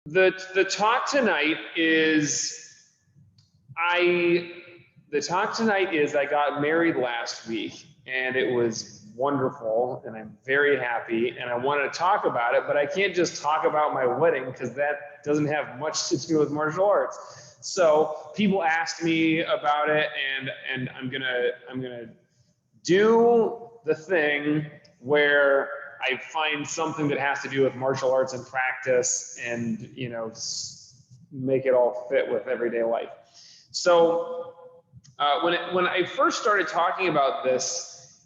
The talk tonight is I I got married last week and it was wonderful and I'm very happy and I wanted to talk about it, but I can't just talk about my wedding because that doesn't have much to do with martial arts. So people asked me about it and I'm gonna do the thing where I find something that has to do with martial arts and practice and, make it all fit with everyday life. So when I first started talking about this,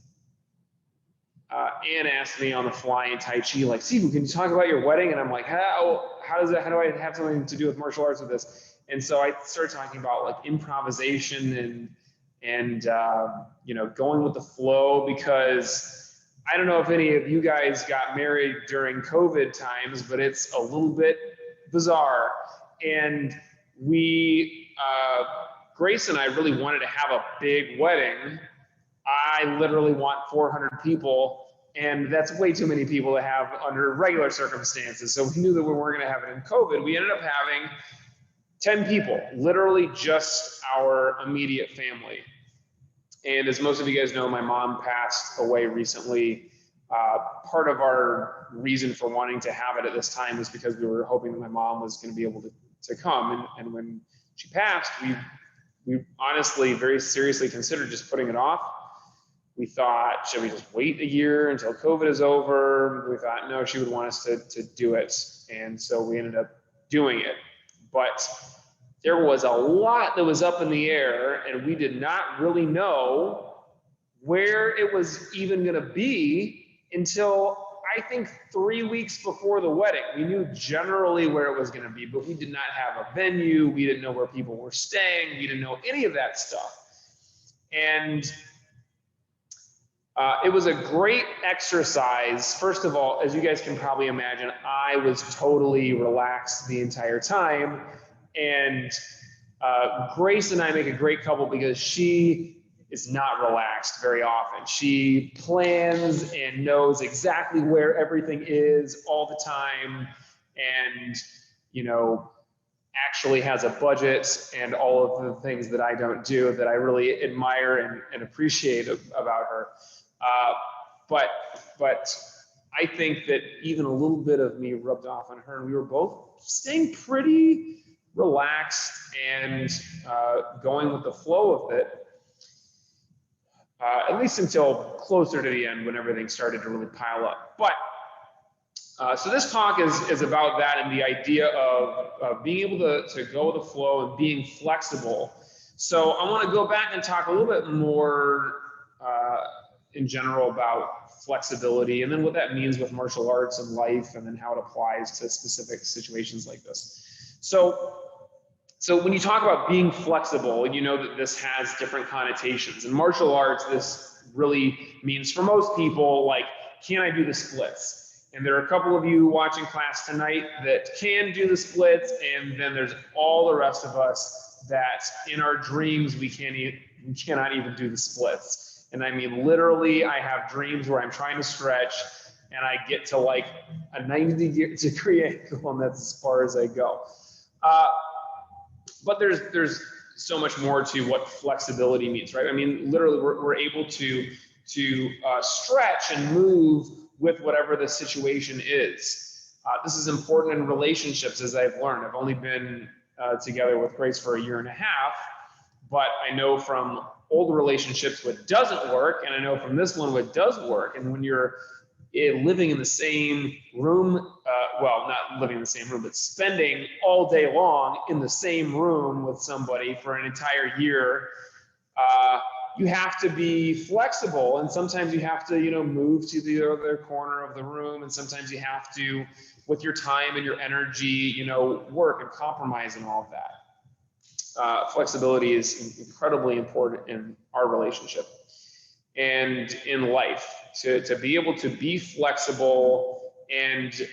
Anne asked me on the fly in Tai Chi, like, Sifu, can you talk about your wedding? And I'm like, how do I have something to do with martial arts with this? And so I started talking about like improvisation and going with the flow, because I don't know if any of you guys got married during COVID times, but it's a little bit bizarre. And Grace and I really wanted to have a big wedding. I literally want 400 people, and that's way too many people to have under regular circumstances. So we knew that we weren't going to have it in COVID. We ended up having 10 people, literally just our immediate family. And as most of you guys know, my mom passed away recently. Part of our reason for wanting to have it at this time was because we were hoping that my mom was going to be able to come. And when she passed, we honestly very seriously considered just putting it off. We thought, should we just wait a year until COVID is over? We thought, no, she would want us to do it. And so we ended up doing it. But there was a lot that was up in the air, and we did not really know where it was even going to be until I think 3 weeks before the wedding. We knew generally where it was going to be, but we did not have a venue. We didn't know where people were staying. We didn't know any of that stuff. And it was a great exercise. First of all, as you guys can probably imagine, I was totally relaxed the entire time. And Grace and I make a great couple because she is not relaxed very often. She plans and knows exactly where everything is all the time, and actually has a budget and all of the things that I don't do, that I really admire and appreciate about her. But I think that even a little bit of me rubbed off on her, and we were both staying pretty relaxed and going with the flow of it, at least until closer to the end when everything started to really pile up. But so this talk is about that, and the idea of being able to go with the flow and being flexible. So I want to go back and talk a little bit more in general about flexibility, and then what that means with martial arts and life, and then how it applies to specific situations like this. So when you talk about being flexible, you know that this has different connotations. In martial arts, this really means for most people, like, can I do the splits? And there are a couple of you watching class tonight that can do the splits, and then there's all the rest of us that in our dreams we cannot even do the splits. And I mean, literally, I have dreams where I'm trying to stretch and I get to like a 90-degree angle, and that's as far as I go. But there's so much more to what flexibility means, right? I mean, literally, we're able to stretch and move with whatever the situation is. This is important in relationships, as I've learned. I've only been together with Grace for 1.5 years, but I know from old relationships what doesn't work, and I know from this one what does work. And when you're living in the same room, well, not living in the same room, but spending all day long in the same room with somebody for an entire year, you have to be flexible, and sometimes you have to, move to the other corner of the room, and sometimes you have to, with your time and your energy, work and compromise and all of that. Flexibility is incredibly important in our relationship and in life, to be able to be flexible and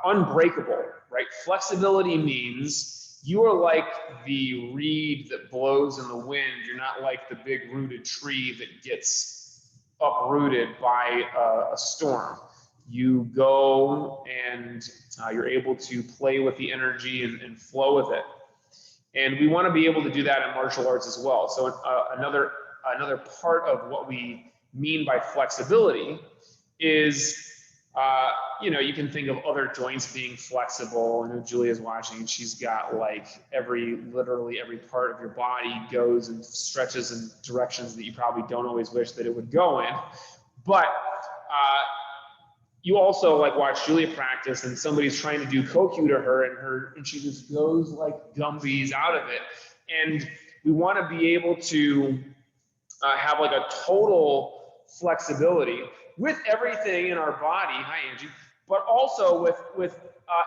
unbreakable, right? Flexibility means you are like the reed that blows in the wind. You're not like the big rooted tree that gets uprooted by a storm. you go and you're able to play with the energy and flow with it. And we want to be able to do that in martial arts as well. So another part of what we mean by flexibility is, you can think of other joints being flexible. I know Julia's watching, and she's got like literally every part of your body goes and stretches in directions that you probably don't always wish that it would go in. But you also like watch Julia practice, and somebody's trying to do Kokyu to her, and she just goes like Gumbies out of it. And we want to be able to have like a total flexibility with everything in our body. Hi, Angie. But also with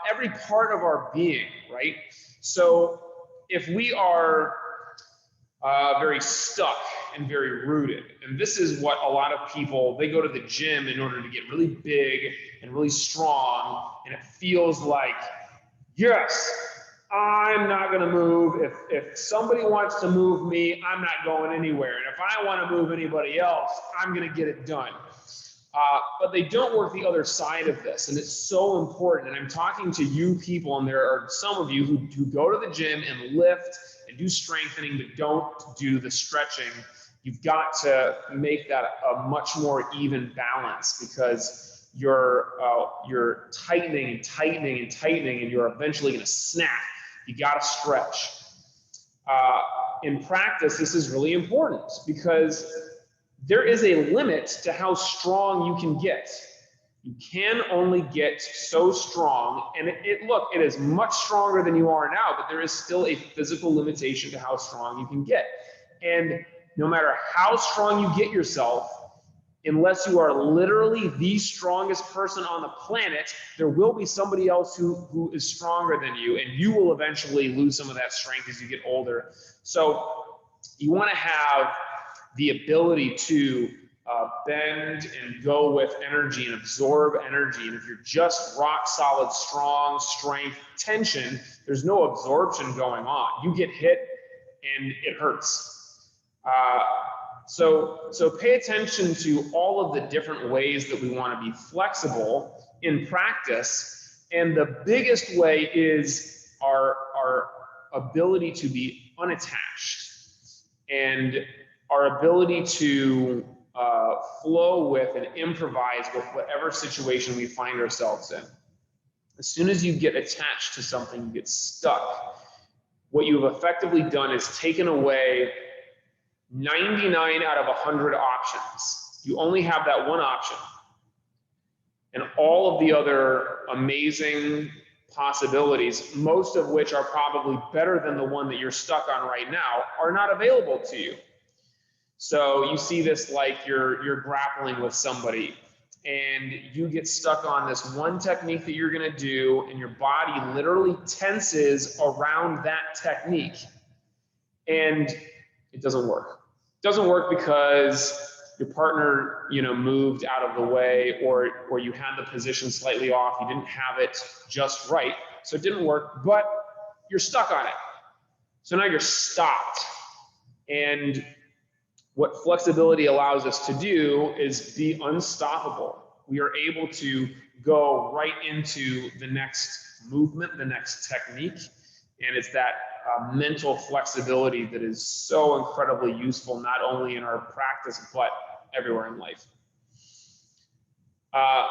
every part of our being, right? So if we are very stuck and very rooted, and this is what a lot of people, they go to the gym in order to get really big and really strong, and it feels like, yes, I'm not going to move. If somebody wants to move me, I'm not going anywhere. And if I want to move anybody else, I'm going to get it done. But they don't work the other side of this. And it's so important. And I'm talking to you people, and there are some of you who go to the gym and lift and do strengthening, but don't do the stretching. You've got to make that a much more even balance, because you're tightening and tightening and tightening, and you're eventually going to snap. You got to stretch. In practice, this is really important, because there is a limit to how strong you can get. You can only get so strong, and look, it is much stronger than you are now, but there is still a physical limitation to how strong you can get. And no matter how strong you get yourself, unless you are literally the strongest person on the planet, there will be somebody else who is stronger than you, and you will eventually lose some of that strength as you get older. So you want to have the ability to bend and go with energy and absorb energy. And if you're just rock solid, strong, strength, tension, there's no absorption going on. You get hit and it hurts. So pay attention to all of the different ways that we want to be flexible in practice. And the biggest way is our ability to be unattached, and our ability to flow with and improvise with whatever situation we find ourselves in. As soon as you get attached to something, you get stuck. What you have effectively done is taken away 99 out of 100 options. You only have that one option. And all of the other amazing possibilities, most of which are probably better than the one that you're stuck on right now, are not available to you. So you see this like you're grappling with somebody, and you get stuck on this one technique that you're going to do, and your body literally tenses around that technique, and it doesn't work. It doesn't work because your partner, moved out of the way, or you had the position slightly off. You didn't have it just right, so it didn't work. But you're stuck on it. So now you're stopped. And what flexibility allows us to do is be unstoppable. We are able to go right into the next movement, the next technique, and it's that mental flexibility that is so incredibly useful, not only in our practice, but everywhere in life. I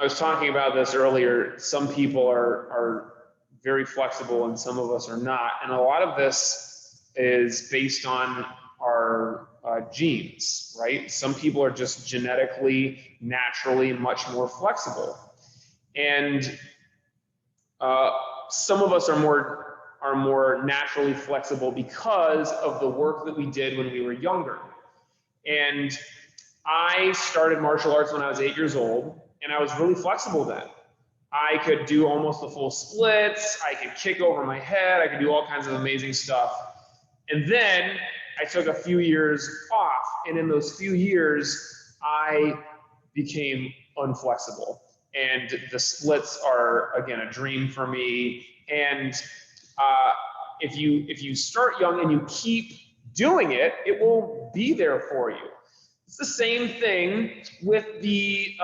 was talking about this earlier. Some people are very flexible and some of us are not. And a lot of this is based on our genes, right? Some people are just genetically, naturally much more flexible. And some of us are more naturally flexible because of the work that we did when we were younger. And I started martial arts when I was 8 years old, and I was really flexible then. I could do almost the full splits. I could kick over my head. I could do all kinds of amazing stuff. And then I took a few years off, and in those few years, I became unflexible. And the splits are, again, a dream for me. And if you start young and you keep doing it, it will be there for you. It's the same thing with the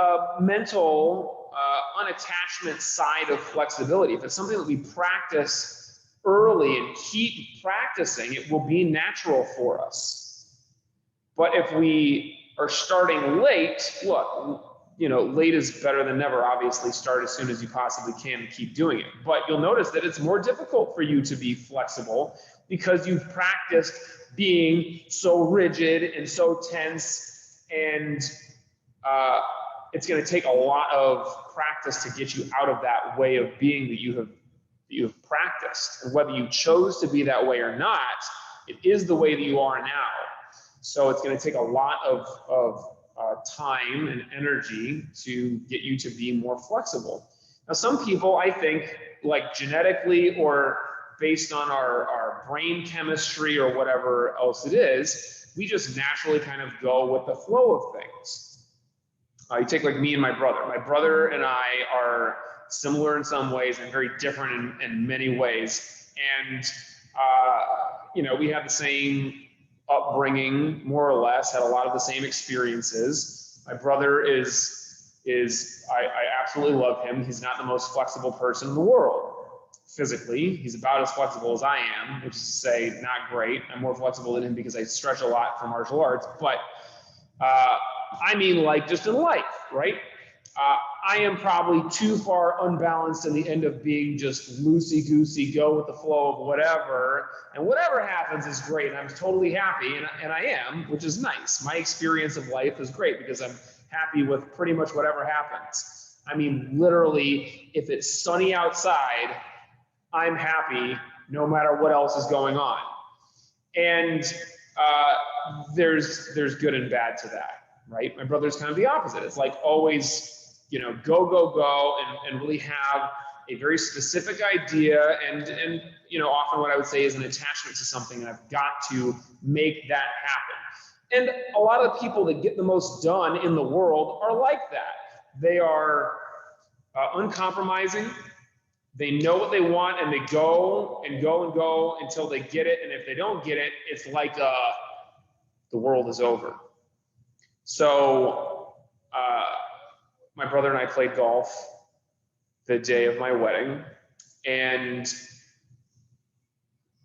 mental unattachment side of flexibility. If it's something that we practice early and keep practicing, it will be natural for us. But if we are starting late, look, late is better than never. Obviously, start as soon as you possibly can and keep doing it. But you'll notice that it's more difficult for you to be flexible because you've practiced being so rigid and so tense, and it's going to take a lot of practice to get you out of that way of being that you have practiced. And whether you chose to be that way or not, it is the way that you are now. So it's going to take a lot of time and energy to get you to be more flexible. Now, some people, I think, like genetically or based on our brain chemistry or whatever else it is, we just naturally kind of go with the flow of things. You take like me and my brother. My brother and I are similar in some ways and very different in many ways. And, we have the same upbringing, more or less, had a lot of the same experiences. My brother I absolutely love him. He's not the most flexible person in the world. Physically, he's about as flexible as I am, which is to say, not great. I'm more flexible than him because I stretch a lot for martial arts, but I mean, like, just in life, right? I am probably too far unbalanced in the end of being just loosey-goosey, go with the flow of whatever, and whatever happens is great, and I'm totally happy, and I am, which is nice. My experience of life is great because I'm happy with pretty much whatever happens. I mean, literally, if it's sunny outside, I'm happy no matter what else is going on. And there's good and bad to that, right? My brother's kind of the opposite. It's like always, go, and really have a very specific idea and often what I would say is an attachment to something, and I've got to make that happen. And a lot of people that get the most done in the world are like that. They are uncompromising. They know what they want, and they go and go and go until they get it. And if they don't get it, it's like the world is over. So my brother and I played golf the day of my wedding, and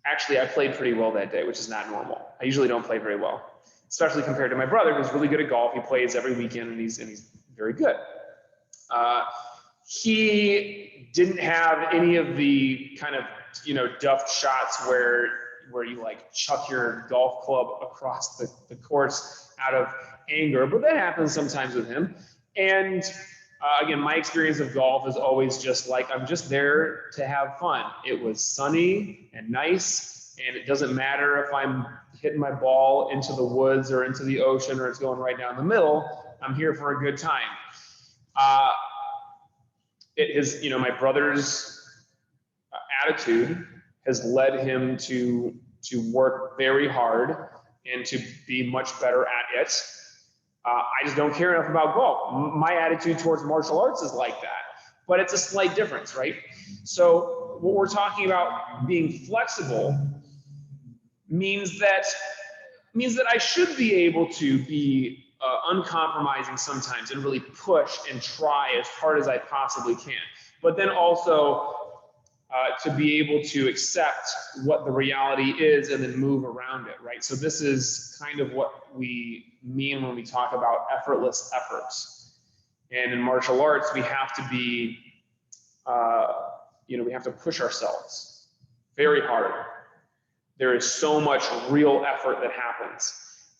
actually I played pretty well that day, which is not normal. I usually don't play very well, especially compared to my brother, who's really good at golf. He plays every weekend, and he's very good. He didn't have any of the kind of duffed shots where you like chuck your golf club across the course out of anger, but that happens sometimes with him. And again, my experience of golf is always just like, I'm just there to have fun. It was sunny and nice, and it doesn't matter if I'm hitting my ball into the woods or into the ocean or it's going right down the middle. I'm here for a good time. It is, my brother's attitude has led him to work very hard and to be much better at it. I just don't care enough about golf. My attitude towards martial arts is like that, but it's a slight difference, right? So what we're talking about being flexible means that I should be able to be uncompromising sometimes and really push and try as hard as I possibly can. But then also to be able to accept what the reality is and then move around it, right? So this is kind of what we mean when we talk about effortless efforts. And in martial arts, we have to be, we have to push ourselves very hard. There is so much real effort that happens.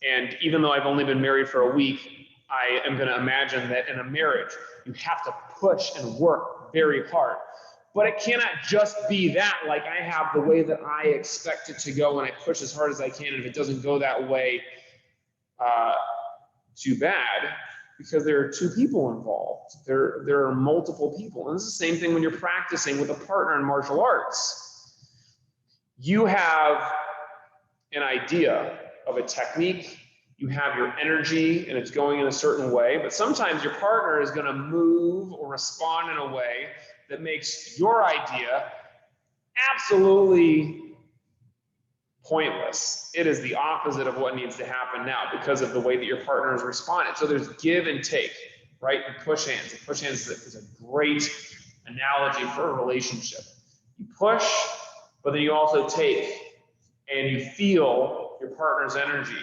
And even though I've only been married for a week, I am going to imagine that in a marriage, you have to push and work very hard. But it cannot just be that, like I have the way that I expect it to go and I push as hard as I can. And if it doesn't go that way, too bad, because there are two people involved. There are multiple people. And it's the same thing when you're practicing with a partner in martial arts. You have an idea of a technique, you have your energy, and it's going in a certain way, but sometimes your partner is going to move or respond in a way that makes your idea absolutely pointless. It is the opposite of what needs to happen now because of the way that your partner has responded. So there's give and take, right? And push hands. And push hands is a great analogy for a relationship. You push, but then you also take, and you feel your partner's energy,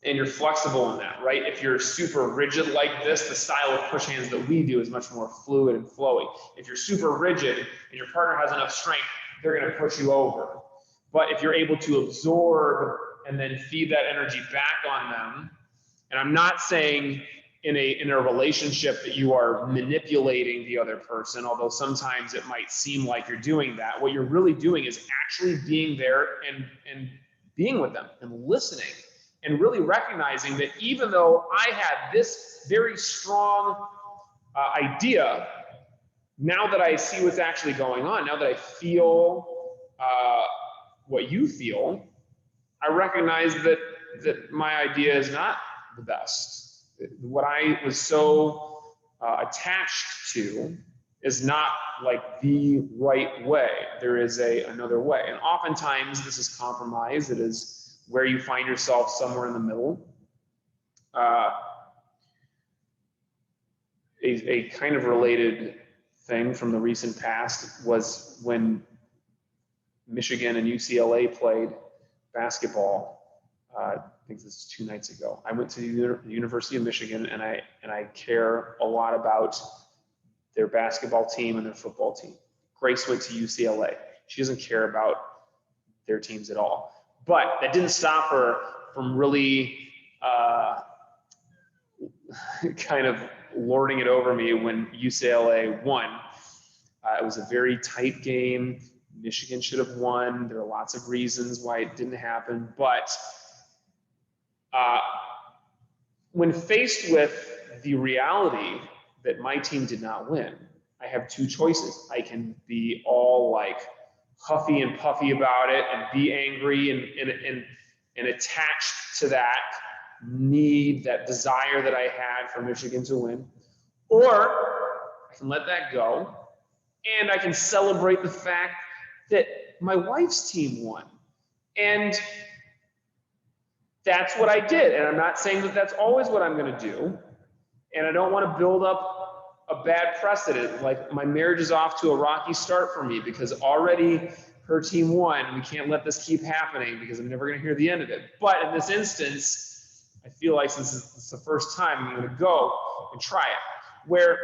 and you're flexible in that, right? If you're super rigid like this, the style of push hands that we do is much more fluid and flowy. If you're super rigid and your partner has enough strength, they're going to push you over. But if you're able to absorb and then feed that energy back on them, and I'm not saying in a relationship that you are manipulating the other person, although sometimes it might seem like you're doing that. What you're really doing is actually being there and being with them and listening and really recognizing that even though I had this very strong idea, now that I see what's actually going on, now that I feel what you feel, I recognize that my idea is not the best. What I was so attached to is not like the right way. There is another way. And oftentimes this is compromise. It is where you find yourself somewhere in the middle. A kind of related thing from the recent past was when Michigan and UCLA played basketball. I think this is 2 nights ago. I went to the University of Michigan, and I care a lot about their basketball team and their football team. Grace went to UCLA. She doesn't care about their teams at all. But that didn't stop her from really kind of lording it over me when UCLA won. It was a very tight game. Michigan should have won. There are lots of reasons why it didn't happen. But when faced with the reality that my team did not win, I have two choices. I can be all like huffy and puffy about it and be angry and attached to that need, that desire that I had for Michigan to win, or I can let that go and I can celebrate the fact that my wife's team won. And that's what I did. And I'm not saying that that's always what I'm going to do. And I don't want to build up a bad precedent. Like, my marriage is off to a rocky start for me because already her team won. We can't let this keep happening because I'm never going to hear the end of it. But in this instance, I feel like since it's the first time, I'm going to go and try it, where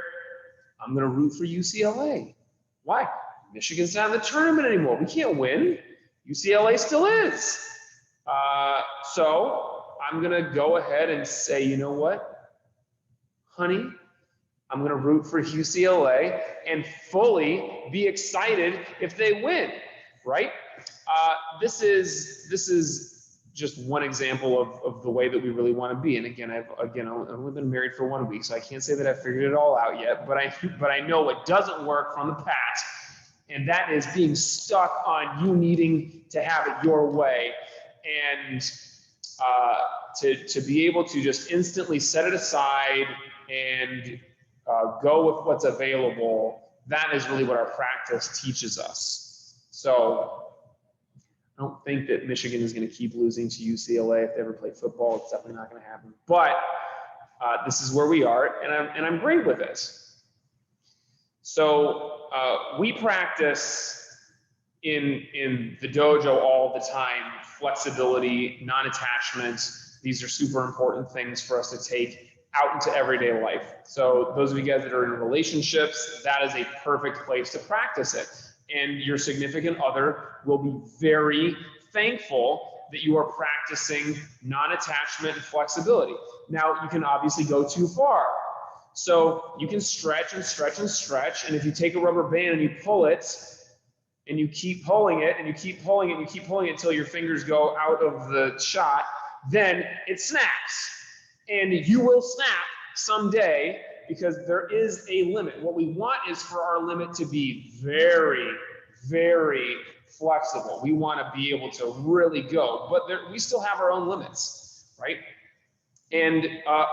I'm going to root for UCLA. Why? Michigan's not in the tournament anymore. We can't win. UCLA still is. So I'm going to go ahead and say, you know what, honey, I'm going to root for UCLA and fully be excited if they win, right? This is just one example of the way that we really want to be. And again, I've only been married for 1 week, so I can't say that I've figured it all out yet, but I know what doesn't work from the past, and that is being stuck on you needing to have it your way. And to be able to just instantly set it aside and go with what's available, that is really what our practice teaches us. So I don't think that Michigan is going to keep losing to UCLA if they ever play football. It's definitely not going to happen. But this is where we are, and I'm great with it. So we practice in the dojo all the time: flexibility, non-attachment. These are super important things for us to take out into everyday life. So those of you guys that are in relationships, that is a perfect place to practice it. And your significant other will be very thankful that you are practicing non-attachment and flexibility. Now, you can obviously go too far. So you can stretch and stretch and stretch. And if you take a rubber band and you pull it, and you keep pulling it, and you keep pulling it, and you keep pulling it until your fingers go out of the shot, then it snaps. And you will snap someday, because there is a limit. What we want is for our limit to be very, very flexible. We want to be able to really go, but we still have our own limits, right? And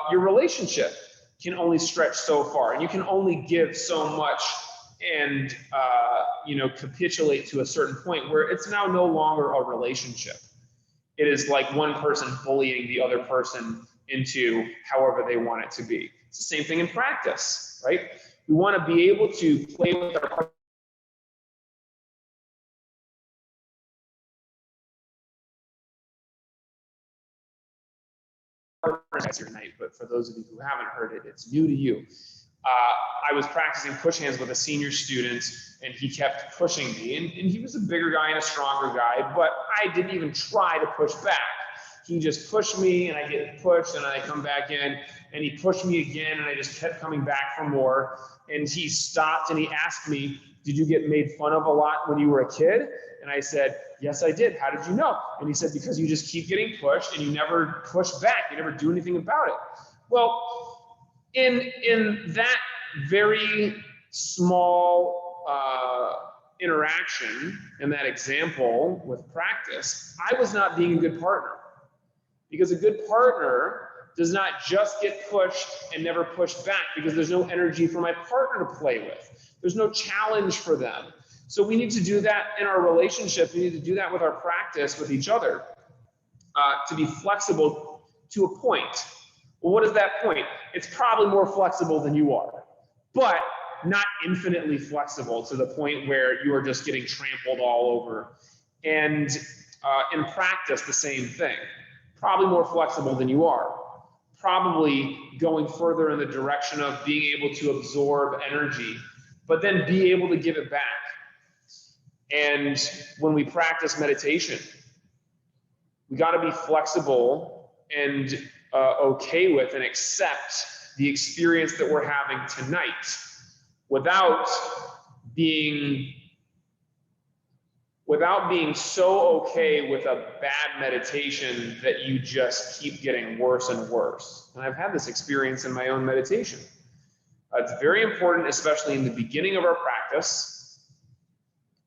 your relationship can only stretch so far, and you can only give so much. and capitulate to a certain point where it's now no longer a relationship. It is like one person bullying the other person into however they want it to be. It's the same thing in practice, right? We want to be able to play with our partners your night, but for those of you who haven't heard it, it's new to you. I was practicing push hands with a senior student, and he kept pushing me, and he was a bigger guy and a stronger guy, but I didn't even try to push back. He just pushed me, and I get pushed, and I come back in, and he pushed me again, and I just kept coming back for more. And he stopped, and he asked me, "Did you get made fun of a lot when you were a kid?" And I said, "Yes, I did. How did you know?" And he said, "Because you just keep getting pushed, and you never push back. You never do anything about it." Well, in that very small interaction, in that example with practice, I was not being a good partner. Because a good partner does not just get pushed and never push back, because there's no energy for my partner to play with. There's no challenge for them. So we need to do that in our relationship. We need to do that with our practice with each other, to be flexible to a point. Well, what is that point? It's probably more flexible than you are, but not infinitely flexible to the point where you are just getting trampled all over. And in practice, the same thing. Probably more flexible than you are. Probably going further in the direction of being able to absorb energy, but then be able to give it back. And when we practice meditation, we got to be flexible and okay with and accept the experience that we're having tonight without being so okay with a bad meditation that you just keep getting worse and worse. And I've had this experience in my own meditation. It's very important, especially in the beginning of our practice,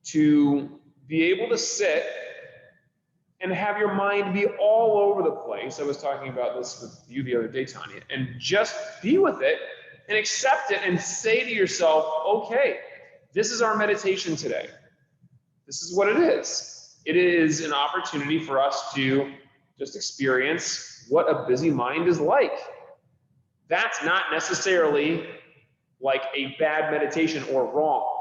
to be able to sit and have your mind be all over the place. I was talking about this with you the other day, Tanya, and just be with it and accept it and say to yourself, okay, this is our meditation today. This is what it is. It is an opportunity for us to just experience what a busy mind is like. That's not necessarily like a bad meditation or wrong.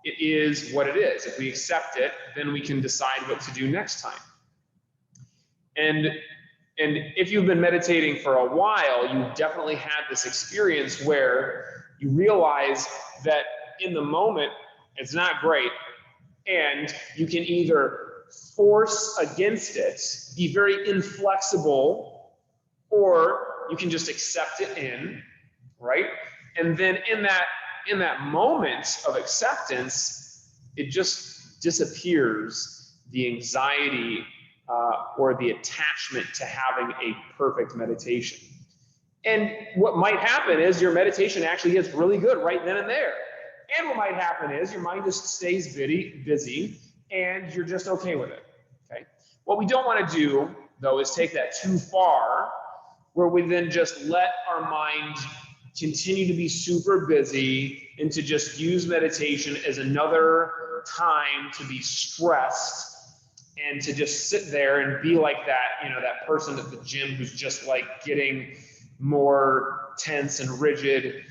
It is what it is. If we accept it, then we can decide what to do next time. And if you've been meditating for a while, you definitely had this experience where you realize that in the moment, it's not great. And you can either force against it, be very inflexible, or you can just accept it in, right? And then in that moment of acceptance, it just disappears the anxiety or the attachment to having a perfect meditation. And what might happen is your meditation actually gets really good right then and there. And what might happen is your mind just stays busy and you're just okay with it, okay? What we don't want to do, though, is take that too far, where we then just let our mind continue to be super busy and to just use meditation as another time to be stressed and to just sit there and be like that, that person at the gym who's just like getting more tense and rigid.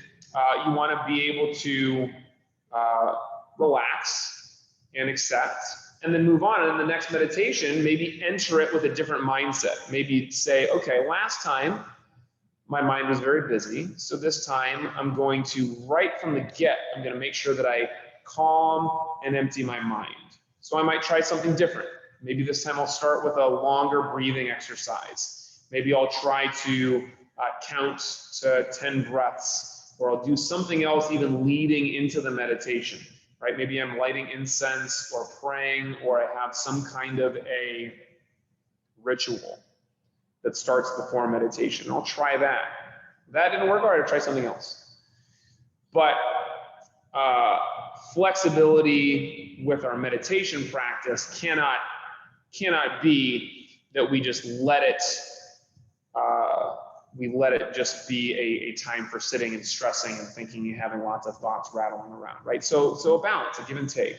You want to be able to relax and accept, and then move on. And in the next meditation, maybe enter it with a different mindset. Maybe say, okay, last time my mind was very busy, so this time I'm going to, right from the get, I'm going to make sure that I calm and empty my mind. So I might try something different. Maybe this time I'll start with a longer breathing exercise. Maybe I'll try to count to 10 breaths, or I'll do something else even leading into the meditation, right? Maybe I'm lighting incense or praying, or I have some kind of a ritual that starts before meditation. I'll try that. If that didn't work, all right, I'll try something else. But flexibility with our meditation practice cannot be that we just let it we let it just be a time for sitting and stressing and thinking and having lots of thoughts rattling around, right? So a balance, a give and take.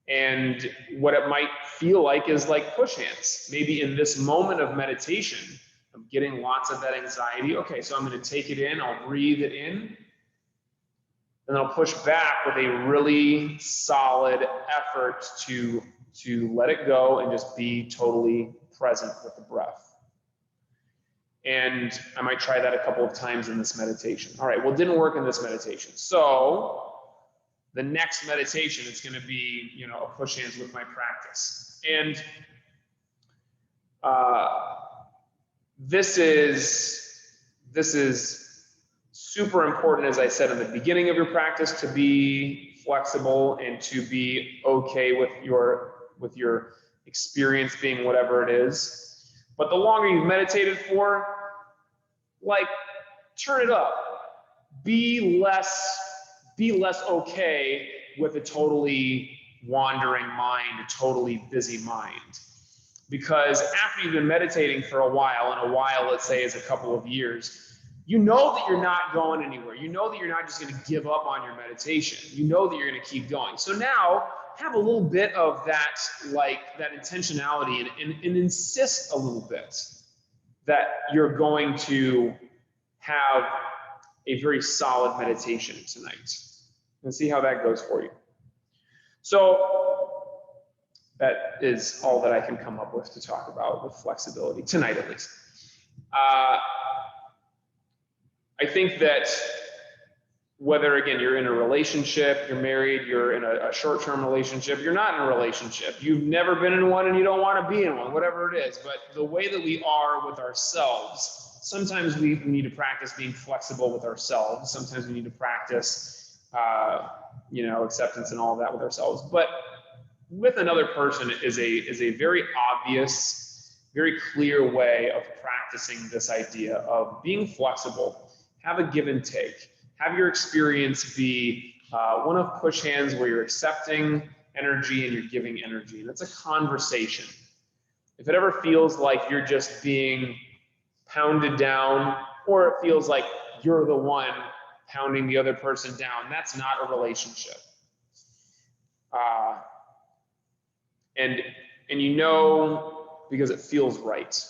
And what it might feel like is like push hands. Maybe in this moment of meditation, I'm getting lots of that anxiety. Okay, so I'm going to take it in, I'll breathe it in, and I'll push back with a really solid effort to let it go and just be totally present with the breath. And I might try that a couple of times in this meditation. All right, well, it didn't work in this meditation. So the next meditation is going to be, a push hands with my practice. And this is super important, as I said in the beginning of your practice, to be flexible and to be okay with your experience being whatever it is. But the longer you've meditated for, turn it up. Be less okay with a totally wandering mind, a totally busy mind. Because after you've been meditating for a while, and a while, let's say, is a couple of years, you know that you're not going anywhere. You know that you're not just going to give up on your meditation. You know that you're going to keep going. So now have a little bit of that, that intentionality, and insist a little bit that you're going to have a very solid meditation tonight, and see how that goes for you. So that is all that I can come up with to talk about with flexibility tonight, at least. I think that whether, again, you're in a relationship, you're married, you're in a short-term relationship, you're not in a relationship, you've never been in one and you don't want to be in one, whatever it is, but the way that we are with ourselves, sometimes we need to practice being flexible with ourselves. Sometimes we need to practice, acceptance and all of that with ourselves. But with another person is a very obvious, very clear way of practicing this idea of being flexible. Have a give and take. Have your experience be one of push hands where you're accepting energy and you're giving energy. And it's a conversation. If it ever feels like you're just being pounded down, or it feels like you're the one pounding the other person down, that's not a relationship. And because it feels right.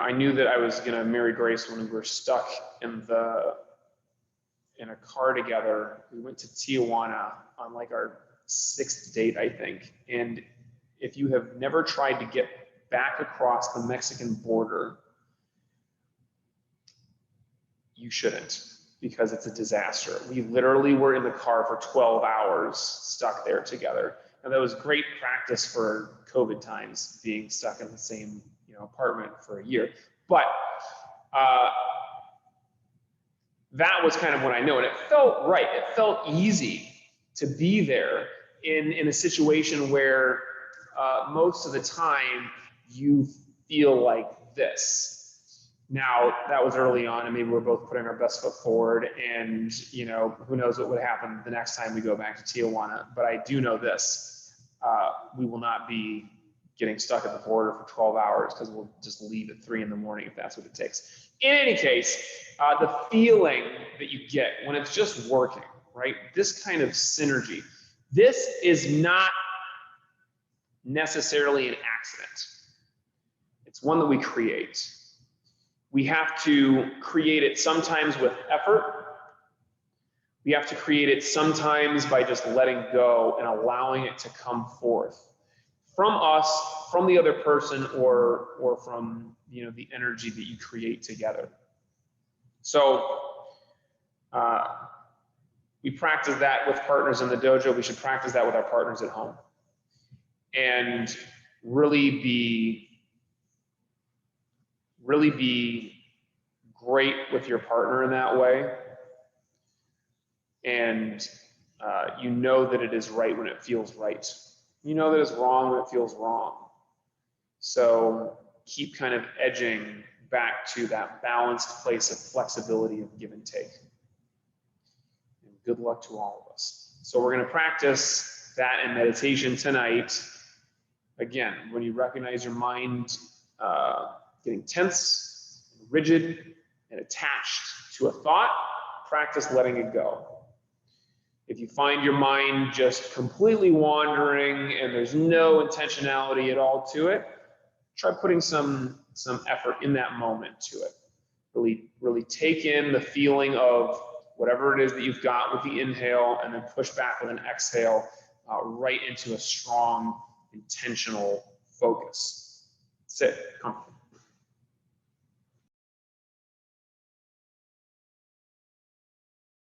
I knew that I was going to marry Grace when we were stuck in a car together. We went to Tijuana on our 6th date, I think. And if you have never tried to get back across the Mexican border, you shouldn't, because it's a disaster. We literally were in the car for 12 hours stuck there together. And that was great practice for COVID times, being stuck in the same apartment for a year. But that was kind of when I know, and it felt right. It felt easy to be there in a situation where most of the time you feel like this. Now, that was early on, and maybe we're both putting our best foot forward, and who knows what would happen the next time we go back to Tijuana. But I do know this: we will not be getting stuck at the border for 12 hours, because we'll just leave at 3 in the morning if that's what it takes. In any case, the feeling that you get when it's just working, right? This kind of synergy, this is not necessarily an accident. It's one that we create. We have to create it sometimes with effort. We have to create it sometimes by just letting go and allowing it to come forth from us, from the other person, or from the energy that you create together. So we practice that with partners in the dojo. We should practice that with our partners at home, and really be great with your partner in that way. And that it is right when it feels right. You know that it's wrong when it feels wrong. So keep kind of edging back to that balanced place of flexibility of give and take. And good luck to all of us. So we're going to practice that in meditation tonight. Again, when you recognize your mind getting tense, rigid, and attached to a thought, practice letting it go. If you find your mind just completely wandering and there's no intentionality at all to it, try putting some effort in that moment to it. Really take in the feeling of whatever it is that you've got with the inhale, and then push back with an exhale right into a strong, intentional focus. Sit comfortably.